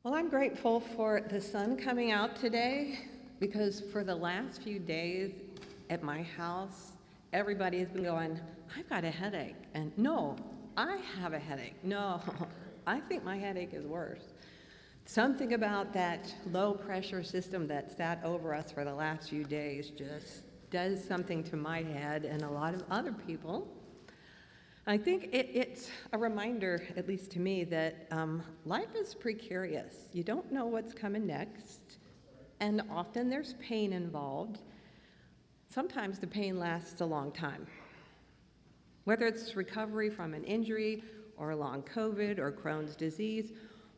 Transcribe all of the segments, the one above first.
Well, I'm grateful for the sun coming out today because for the last few days at my house, everybody has been going, I've got a headache. And no, I have a headache. No, I think my headache is worse. Something about that low pressure system that sat over us for the last few days just does something to my head and a lot of other people. I think it's a reminder, at least to me, that life is precarious. You don't know what's coming next, and often there's pain involved. Sometimes the pain lasts a long time. Whether it's recovery from an injury, or long COVID, or Crohn's disease,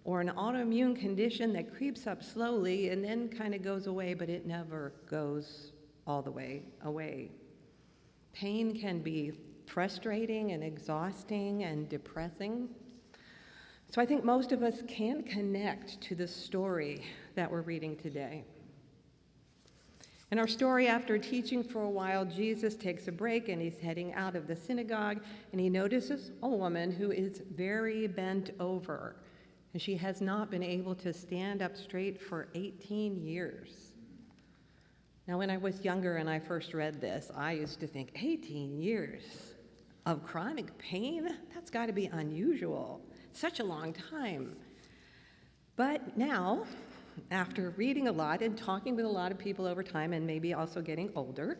or an autoimmune condition that creeps up slowly and then kind of goes away, but it never goes all the way away. Pain can be frustrating and exhausting and depressing. So I think most of us can connect to the story that we're reading today. In our story, after teaching for a while, Jesus takes a break and he's heading out of the synagogue, and he notices a woman who is very bent over, and she has not been able to stand up straight for 18 years. Now, when I was younger and I first read this, I used to think, 18 years of chronic pain? That's got to be unusual. Such a long time. But now, after reading a lot and talking with a lot of people over time, and maybe also getting older,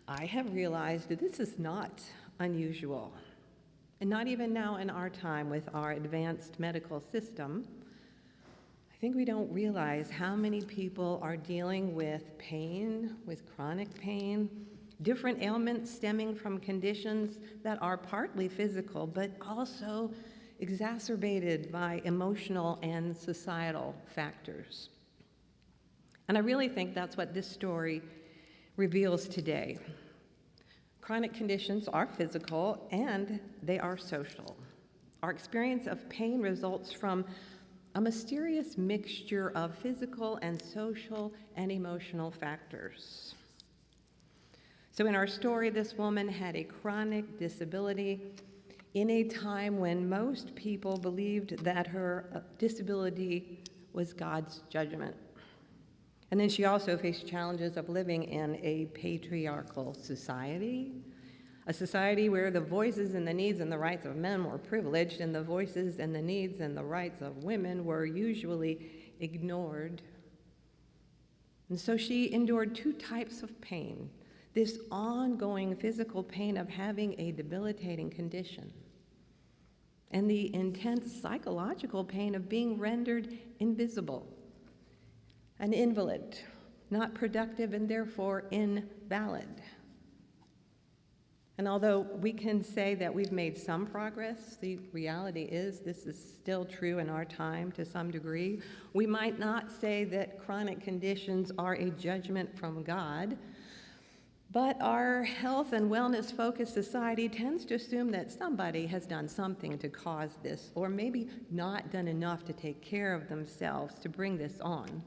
I have realized that this is not unusual. And not even now in our time with our advanced medical system. I think we don't realize how many people are dealing with pain, with chronic pain, different ailments stemming from conditions that are partly physical, but also exacerbated by emotional and societal factors. And I really think that's what this story reveals today. Chronic conditions are physical and they are social. Our experience of pain results from a mysterious mixture of physical and social and emotional factors. So in our story, this woman had a chronic disability in a time when most people believed that her disability was God's judgment. And then she also faced challenges of living in a patriarchal society, a society where the voices and the needs and the rights of men were privileged, and the voices and the needs and the rights of women were usually ignored. And so she endured two types of pain. This ongoing physical pain of having a debilitating condition, and the intense psychological pain of being rendered invisible, an invalid, not productive, and therefore invalid. And although we can say that we've made some progress, the reality is this is still true in our time to some degree. We might not say that chronic conditions are a judgment from God, but our health and wellness-focused society tends to assume that somebody has done something to cause this, or maybe not done enough to take care of themselves to bring this on.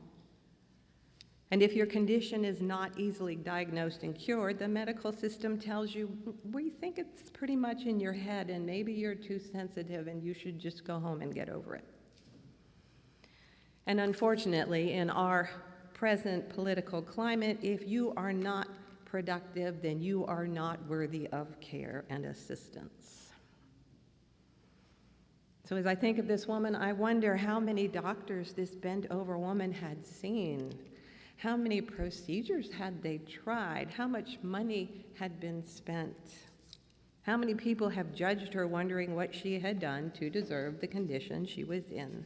And if your condition is not easily diagnosed and cured, the medical system tells you, we think it's pretty much in your head, and maybe you're too sensitive and you should just go home and get over it. And unfortunately, in our present political climate, if you are not productive, then you are not worthy of care and assistance. So as I think of this woman, I wonder how many doctors this bent-over woman had seen. How many procedures had they tried? How much money had been spent? How many people have judged her, wondering what she had done to deserve the condition she was in?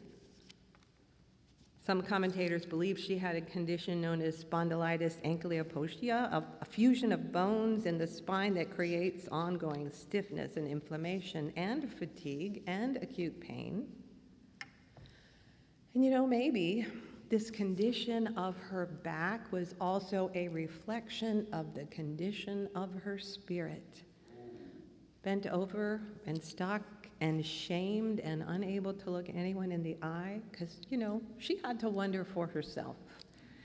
Some commentators believe she had a condition known as spondylitis ankylopotia, a fusion of bones in the spine that creates ongoing stiffness and inflammation and fatigue and acute pain. And maybe this condition of her back was also a reflection of the condition of her spirit. Bent over and stuck and shamed and unable to look anyone in the eye, because, she had to wonder for herself,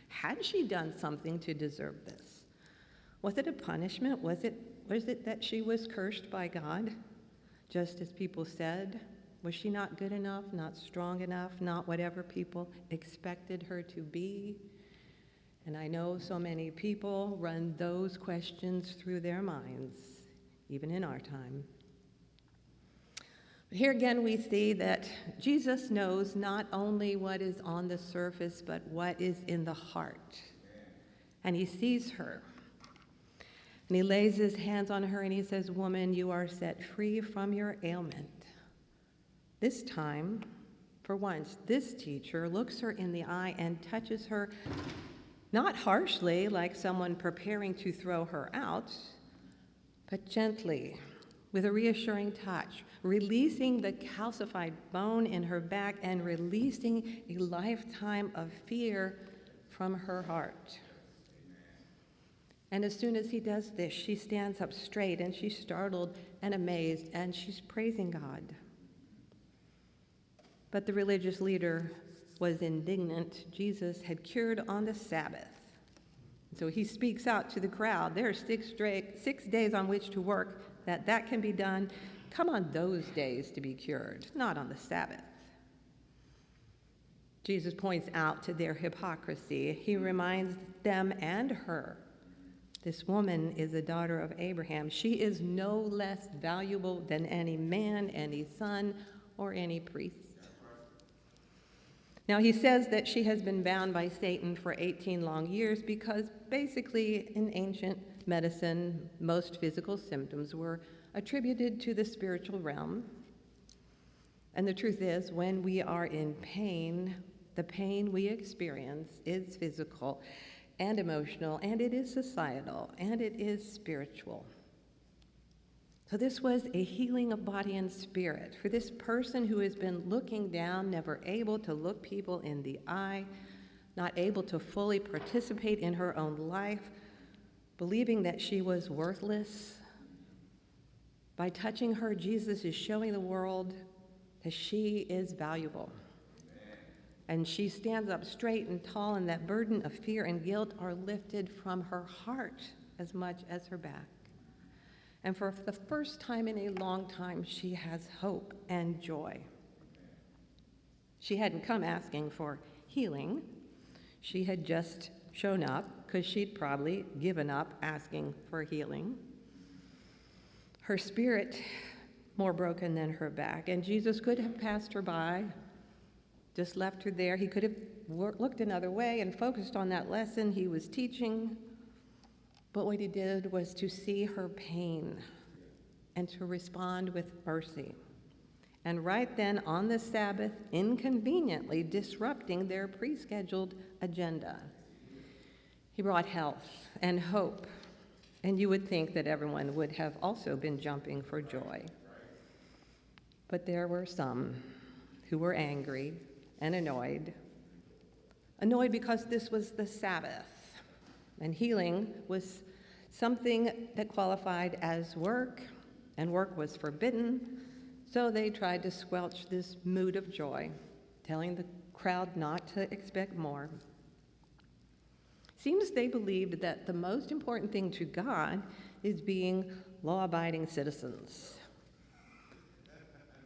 had she done something to deserve this? Was it a punishment? Was it that she was cursed by God, just as people said? Was she not good enough, not strong enough, not whatever people expected her to be? And I know so many people run those questions through their minds, even in our time. But here again we see that Jesus knows not only what is on the surface, but what is in the heart. And he sees her. And he lays his hands on her and he says, "Woman, you are set free from your ailment." This time, for once, this teacher looks her in the eye and touches her, not harshly like someone preparing to throw her out, but gently, with a reassuring touch, releasing the calcified bone in her back and releasing a lifetime of fear from her heart. And as soon as he does this, she stands up straight and she's startled and amazed and she's praising God. But the religious leader was indignant. Jesus had cured on the Sabbath. So he speaks out to the crowd. There are 6 days on which to work, that can be done. Come on those days to be cured, not on the Sabbath. Jesus points out to their hypocrisy. He reminds them and her, this woman is a daughter of Abraham. She is no less valuable than any man, any son, or any priest. Now, he says that she has been bound by Satan for 18 long years because basically in ancient medicine, most physical symptoms were attributed to the spiritual realm. And the truth is, when we are in pain, the pain we experience is physical and emotional, and it is societal, and it is spiritual. So this was a healing of body and spirit for this person who has been looking down, never able to look people in the eye, not able to fully participate in her own life, believing that she was worthless. By touching her, Jesus is showing the world that she is valuable. And she stands up straight and tall, and that burden of fear and guilt are lifted from her heart as much as her back. And for the first time in a long time, she has hope and joy. She hadn't come asking for healing. She had just shown up because she'd probably given up asking for healing. Her spirit more broken than her back. And Jesus could have passed her by, just left her there. He could have looked another way and focused on that lesson he was teaching. But what he did was to see her pain and to respond with mercy. And right then on the Sabbath, inconveniently disrupting their pre-scheduled agenda, he brought health and hope. And you would think that everyone would have also been jumping for joy. But there were some who were angry and annoyed because this was the Sabbath. And healing was something that qualified as work, and work was forbidden. So they tried to squelch this mood of joy, telling the crowd not to expect more. Seems they believed that the most important thing to God is being law-abiding citizens.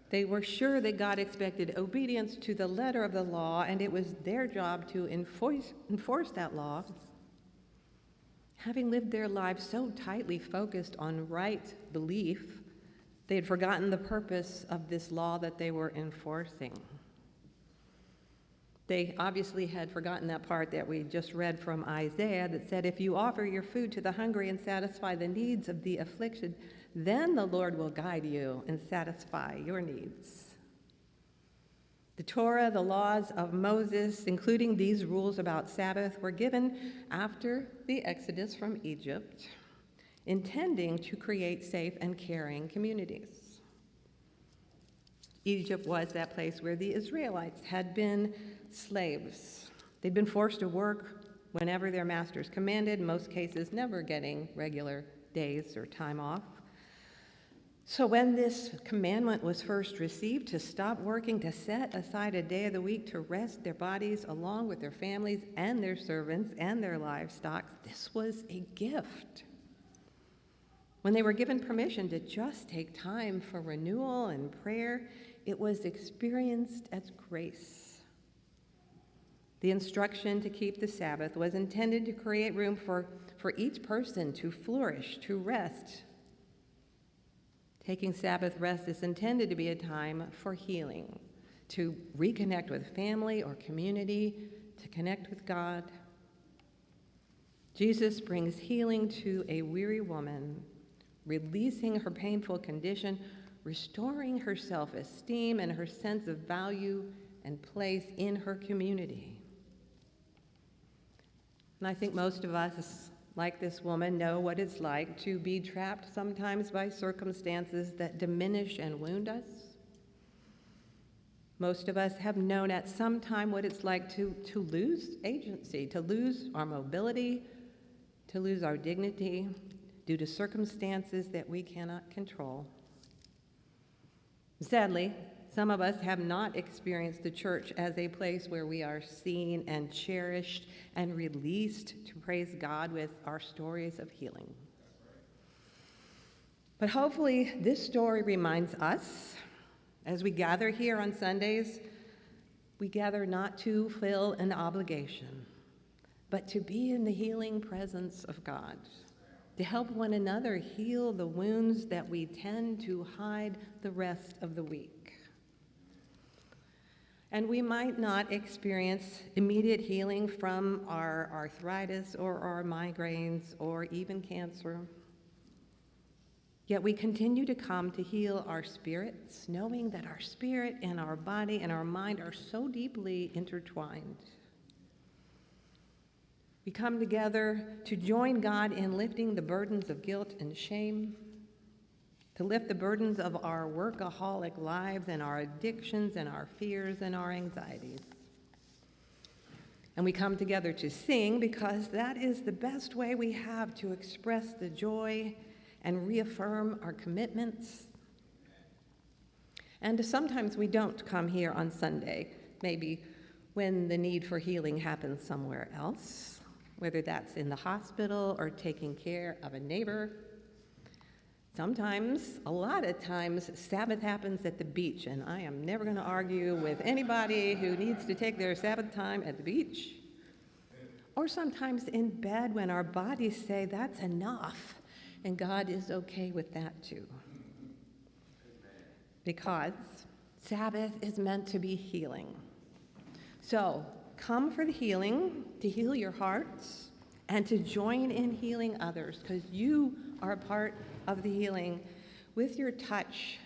They were sure that God expected obedience to the letter of the law, and it was their job to enforce that law. Having lived their lives so tightly focused on right belief, they had forgotten the purpose of this law that they were enforcing. They obviously had forgotten that part that we just read from Isaiah that said, "If you offer your food to the hungry and satisfy the needs of the afflicted, then the Lord will guide you and satisfy your needs." The Torah, the laws of Moses, including these rules about Sabbath, were given after the Exodus from Egypt, intending to create safe and caring communities. Egypt was that place where the Israelites had been slaves. They'd been forced to work whenever their masters commanded, in most cases never getting regular days or time off. So when this commandment was first received to stop working, to set aside a day of the week to rest their bodies along with their families and their servants and their livestock, this was a gift. When they were given permission to just take time for renewal and prayer, it was experienced as grace. The instruction to keep the Sabbath was intended to create room for each person to flourish, to rest. Taking Sabbath rest is intended to be a time for healing, to reconnect with family or community, to connect with God. Jesus brings healing to a weary woman, releasing her painful condition, restoring her self-esteem and her sense of value and place in her community. And I think most of us, like this woman, know what it's like to be trapped sometimes by circumstances that diminish and wound us. Most of us have known at some time what it's like to lose agency, to lose our mobility, to lose our dignity due to circumstances that we cannot control. Sadly, some of us have not experienced the church as a place where we are seen and cherished and released to praise God with our stories of healing. But hopefully this story reminds us, as we gather here on Sundays, we gather not to fill an obligation, but to be in the healing presence of God, to help one another heal the wounds that we tend to hide the rest of the week. And we might not experience immediate healing from our arthritis or our migraines or even cancer. Yet we continue to come to heal our spirits, knowing that our spirit and our body and our mind are so deeply intertwined. We come together to join God in lifting the burdens of guilt and shame, to lift the burdens of our workaholic lives and our addictions and our fears and our anxieties. And we come together to sing because that is the best way we have to express the joy and reaffirm our commitments. And sometimes we don't come here on Sunday, maybe when the need for healing happens somewhere else, whether that's in the hospital or taking care of a neighbor. Sometimes, a lot of times, Sabbath happens at the beach, and I am never going to argue with anybody who needs to take their Sabbath time at the beach. Or sometimes in bed when our bodies say that's enough, and God is okay with that too. Because Sabbath is meant to be healing. So, come for the healing, to heal your hearts, and to join in healing others, because you are a part of the healing with your touch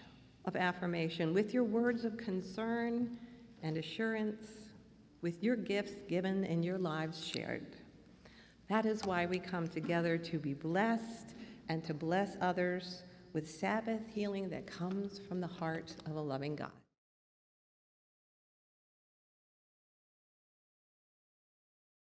of affirmation, with your words of concern and assurance, with your gifts given and your lives shared. That is why we come together, to be blessed and to bless others with Sabbath healing that comes from the heart of a loving God.